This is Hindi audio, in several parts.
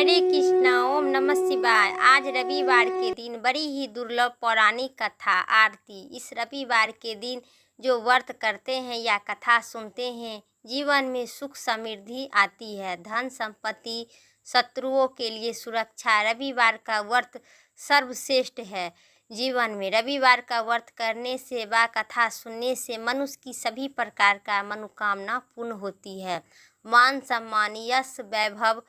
हरे कृष्णा, ओम नमः शिवाय। आज रविवार के दिन बड़ी ही दुर्लभ पौराणिक कथा आरती। इस रविवार के दिन जो व्रत करते हैं या कथा सुनते हैं, जीवन में सुख समृद्धि आती है, धन संपत्ति, शत्रुओं के लिए सुरक्षा। रविवार का व्रत सर्वश्रेष्ठ है। जीवन में रविवार का व्रत करने से व कथा सुनने से मनुष्य की सभी प्रकार का मनोकामना पूर्ण होती है। मान सम्मान, यश, वैभव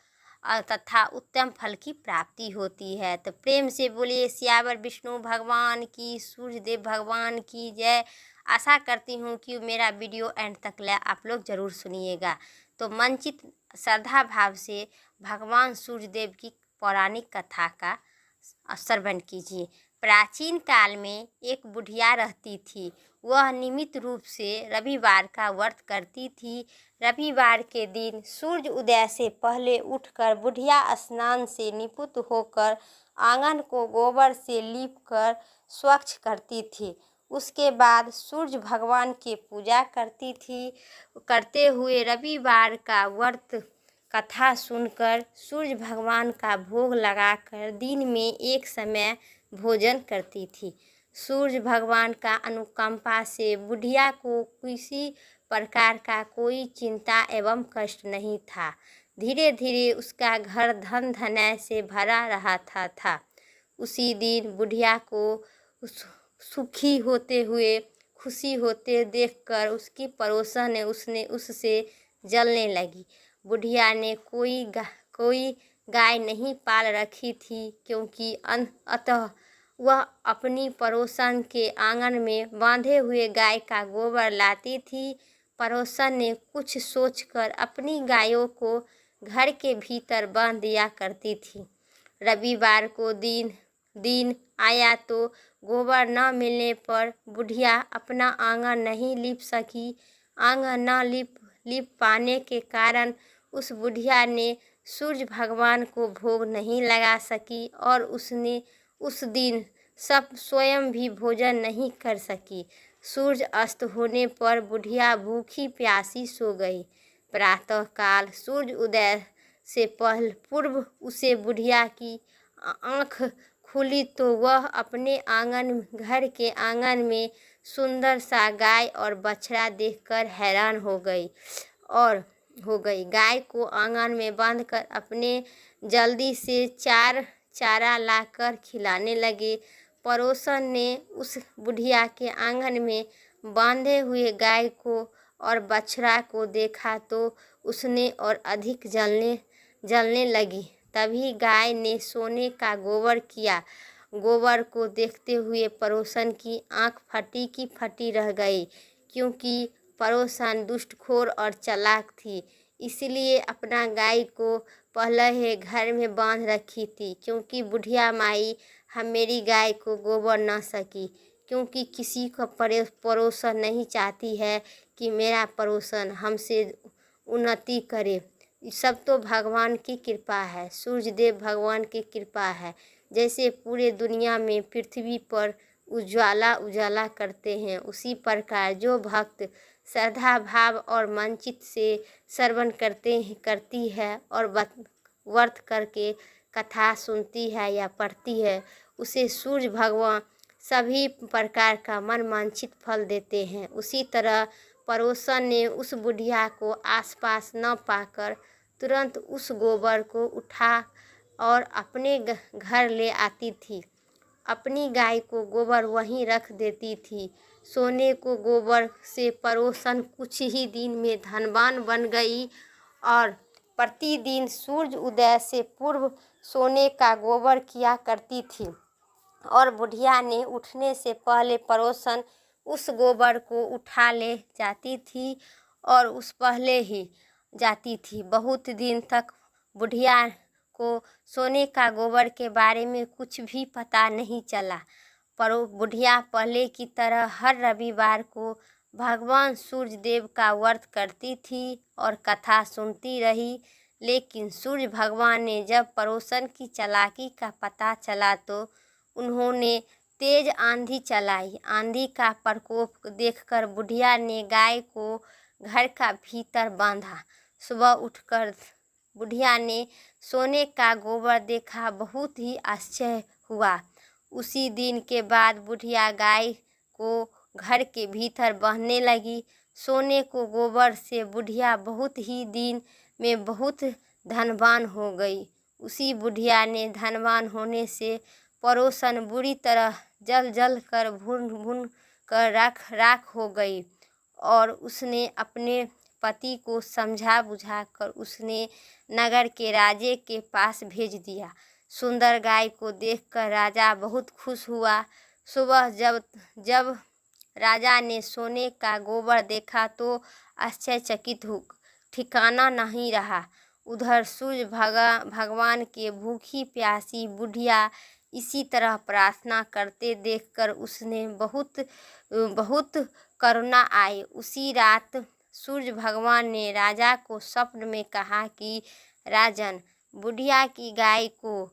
तथा उत्तम फल की प्राप्ति होती है। तो प्रेम से बोलिए सियावर विष्णु भगवान की, सूर्यदेव भगवान की जय। आशा करती हूँ कि मेरा वीडियो एंड तक आप लोग ज़रूर सुनिएगा। तो मनचित श्रद्धा भाव से भगवान सूर्यदेव की पौराणिक कथा का श्रवण कीजिए। प्राचीन काल में एक बुढ़िया रहती थी। वह नियमित रूप से रविवार का व्रत करती थी। रविवार के दिन सूर्य उदय से पहले उठकर बुढ़िया स्नान से निपुत होकर आंगन को गोबर से लीपकर स्वच्छ करती थी। उसके बाद सूर्य भगवान की पूजा करती थी। करते हुए रविवार का व्रत कथा सुनकर सूर्य भगवान का भोग लगाकर दिन में एक समय भोजन करती थी। सूर्य भगवान का अनुकंपा से बुढ़िया को किसी प्रकार का कोई चिंता एवं कष्ट नहीं था। धीरे धीरे उसका घर धन धनय से भरा रहा था। उसी दिन बुढ़िया को सुखी होते हुए, खुशी होते देखकर उसकी पड़ोसन ने उससे जलने लगी। बुढ़िया ने कोई गाय नहीं पाल रखी थी, क्योंकि अतः वह अपनी पड़ोसन के आंगन में बांधे हुए गाय का गोबर लाती थी। पड़ोसन ने कुछ सोचकर अपनी गायों को घर के भीतर बांध दिया करती थी। रविवार को दिन आया तो गोबर न मिलने पर बुढ़िया अपना आंगन नहीं लीप सकी। आंगन न लीप पाने के कारण उस बुढ़िया ने सूर्य भगवान को भोग नहीं लगा सकी और उसने उस दिन सब स्वयं भी भोजन नहीं कर सकी। सूर्य अस्त होने पर बुढ़िया भूखी प्यासी सो गई। प्रातःकाल सूर्य उदय से पूर्व उसे बुढ़िया की आँख खुली तो वह अपने घर के आंगन में सुंदर सा गाय और बछड़ा देखकर हैरान हो गई। गाय को आंगन में बांधकर अपने जल्दी से चारा लाकर खिलाने लगे। पड़ोसन ने उस बुढ़िया के आंगन में बांधे हुए गाय को और बछड़ा को देखा तो उसने और अधिक जलने लगी। तभी गाय ने सोने का गोबर किया। गोबर को देखते हुए पड़ोसन की आंख फटी की फटी रह गई, क्योंकि पड़ोसन दुष्टखोर और चालाक थी, इसलिए अपना गाय को पहले ही घर में बांध रखी थी। क्योंकि बुढ़िया माई मेरी गाय को गोबर न सकी, क्योंकि किसी को पड़ोसन नहीं चाहती है कि मेरा पड़ोसन हमसे उन्नति करे। सब तो भगवान की कृपा है, सूर्यदेव भगवान की कृपा है। जैसे पूरे दुनिया में पृथ्वी पर उजाला करते हैं, उसी प्रकार जो भक्त श्रद्धा भाव और मनचित से श्रवण करती है और व्रत करके कथा सुनती है या पढ़ती है, उसे सूर्य भगवान सभी प्रकार का मन वांछित फल देते हैं। उसी तरह पड़ोसन ने उस बुढ़िया को आसपास न पाकर तुरंत उस गोबर को उठा और अपने घर ले आती थी। अपनी गाय को गोबर वहीं रख देती थी। सोने को गोबर से पड़ोसन कुछ ही दिन में धनवान बन गई और प्रतिदिन सूर्य उदय से पूर्व सोने का गोबर किया करती थी। और बुढ़िया ने उठने से पहले पड़ोसन उस गोबर को उठा ले जाती थी और उस पहले ही जाती थी। बहुत दिन तक बुढ़िया को सोने का गोबर के बारे में कुछ भी पता नहीं चला। पर बुढ़िया पहले की तरह हर रविवार को भगवान सूर्यदेव का व्रत करती थी और कथा सुनती रही। लेकिन सूर्य भगवान ने जब पड़ोसन की चालाकी का पता चला तो उन्होंने तेज आंधी चलाई। आंधी का प्रकोप देखकर बुढ़िया ने गाय को घर का भीतर बांधा। सुबह उठकर बुढ़िया ने सोने का गोबर देखा, बहुत ही आश्चर्य हुआ। उसी दिन के बाद बुढ़िया गाय को घर के भीतर बांधने लगी। सोने को गोबर से बुढ़िया बहुत ही दिन में बहुत धनवान हो गई। उसी बुढ़िया ने धनवान होने से पड़ोसन बुरी तरह जल जल कर भून भून कर राख हो गई और उसने अपने पति को समझा बुझा कर उसने नगर के राजे के पास भेज दिया। सुंदर गाय को देखकर राजा बहुत खुश हुआ। सुबह जब राजा ने सोने का गोबर देखा तो आश्चर्यचकित हो ठिकाना नहीं रहा। उधर सूर्य भगवान के भूखी प्यासी बुढ़िया इसी तरह प्रार्थना करते देखकर उसने बहुत करुणा आई। उसी रात सूर्य भगवान ने राजा को स्वप्न में कहा कि राजन, बुढ़िया की गाय को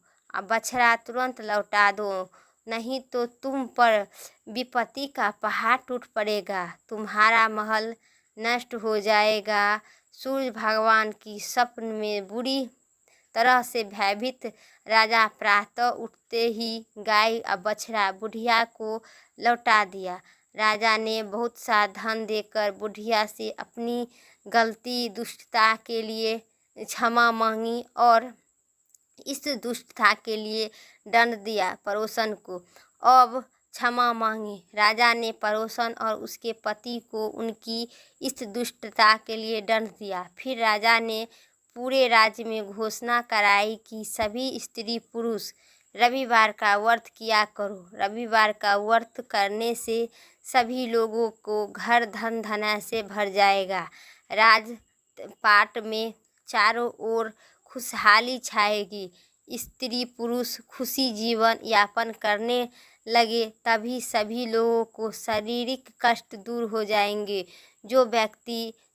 बछड़ा तुरंत लौटा दो, नहीं तो तुम पर विपत्ति का पहाड़ टूट पड़ेगा, तुम्हारा महल नष्ट हो जाएगा। सूर्य भगवान की स्वप्न में बुरी तरह से भयभीत राजा प्रातः उठते ही गाय और बछड़ा बुढ़िया को लौटा दिया। राजा ने बहुत सा धन देकर बुढ़िया से अपनी गलती दुष्टता के लिए क्षमा मांगी और इस दुष्टता के लिए दंड दिया पड़ोसन को। अब क्षमा मांगी। राजा ने पड़ोसन और उसके पति को उनकी इस दुष्टता के लिए दंड दिया। फिर राजा ने पूरे राज्य में घोषणा कराई कि सभी स्त्री पुरुष रविवार का व्रत किया करो। रविवार का व्रत करने से सभी लोगों को घर धन धना से भर जाएगा। राजपाट में चारों ओर खुशहाली छाएगी। स्त्री पुरुष खुशी जीवन यापन करने लगे। तभी सभी लोगों को शारीरिक कष्ट दूर हो जाएंगे।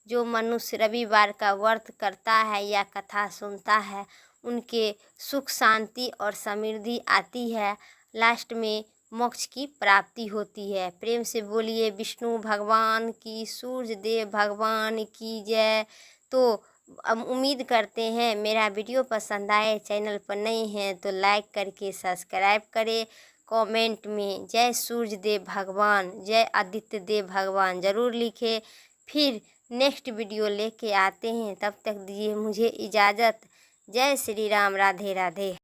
जो मनुष्य रविवार का व्रत करता है या कथा सुनता है, उनके सुख शांति और समृद्धि आती है। लास्ट में मोक्ष की प्राप्ति होती है। प्रेम से बोलिए विष्णु भगवान की, सूर्य देव भगवान की जय। तो उम्मीद करते हैं मेरा वीडियो पसंद आए। चैनल पर नए हैं तो लाइक करके सब्सक्राइब करें। कमेंट में जय सूर्य देव भगवान, जय आदित्य देव भगवान ज़रूर लिखें। फिर नेक्स्ट वीडियो लेके आते हैं, तब तक दीजिए मुझे इजाज़त। जय श्री राम, राधे राधे।